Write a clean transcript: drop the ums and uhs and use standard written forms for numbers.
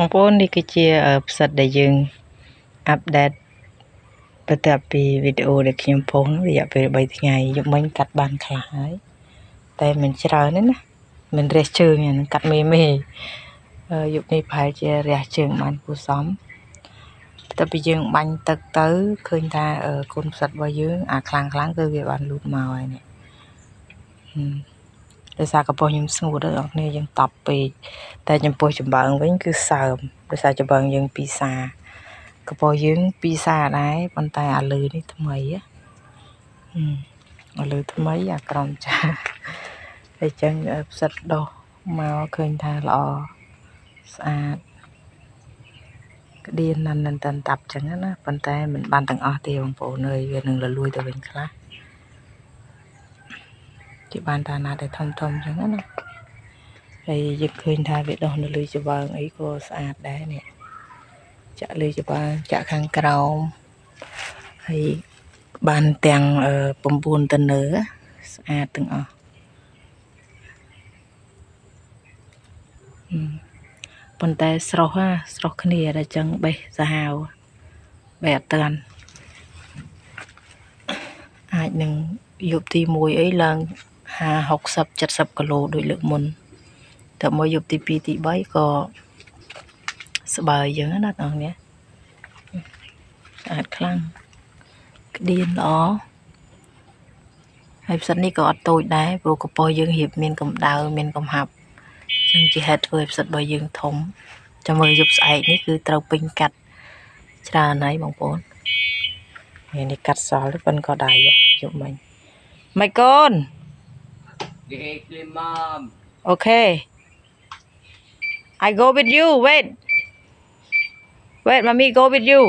បងប្អូននេះគឺជាផ្សិតដែលយើងអាប់ដេតបន្ទាប់ពីវីដេអូដែលខ្ញុំផុសរយៈពេល3ថ្ងៃយកមិញកាត់បានខ្លះហើយតែមិនច្រើនទេណាមិនរះជើងហ្នឹងកាត់មេយកនេះប្រហែលជារះជើងបានគួរសមតែពីយើងបាញ់ទឹកទៅឃើញថាកូនផ្សិតរបស់យើងអាខ្លាំងគឺវាបានលូតមកហើយនេះដោយសារកំប៉ុស្តខ្ញុំស្ងួតដល់អ្នកគ្នាយើងតប់ពេកតែចំពោះចម្បើងវិញគឺសើមដោយសារចម្បើងយើងពីសាកំប៉ុស្តយើងពីសាដែរប៉ុន្តែអាលើនេះថ្មីអាលើថ្មីអាក្រំចាអញ្ចឹងផ្សិតដោះមកឃើញថាល្អស្អាតក្តៀនណាន់តាប់ចឹងណាប៉ុន្តែមិនបានទាំងអស់ទេបងប្អូនអើយវានឹងរលួយទៅវិញខ្លះជាបានតាណាដែលធំចឹងណាហើយយើងឃើញថាវាដោះនៅលើច្បើងអីក៏ស្អាតដែរនេះចាក់លើច្បើងចាក់ខាងក្រោមហើយបានទាំង9តនើស្អាតទាំងអស់ប៉ុន្តែស្រស់គ្នាតែចឹងបេះសាហាវបេះអត់តាន់អាចនឹងយប់ទី1អីឡើង50 60 70 គីឡូដូចលើកមុនតែមកយប់ទី2ទី3ក៏ស្បើយចឹងណាបងប្អូនស្អាតខ្លាំងក្តៀនល្អហើយផ្សិតនេះក៏អត់តូចដែរព្រោះកប៉ុស្តយើងរៀបមានកម្ដៅមានកំហាប់ចឹងជាហេតុធ្វើឲ្យផ្សិតរបស់យើងធំចាំមើលយប់ស្អែកនេះគឺត្រូវពេញកាត់ច្រើនហើយបងប្អូននេះកាត់សល់ប៉ុន្តែក៏ដែរយប់មិញម៉េចកូនអូខេ I go with you wait mommy go with you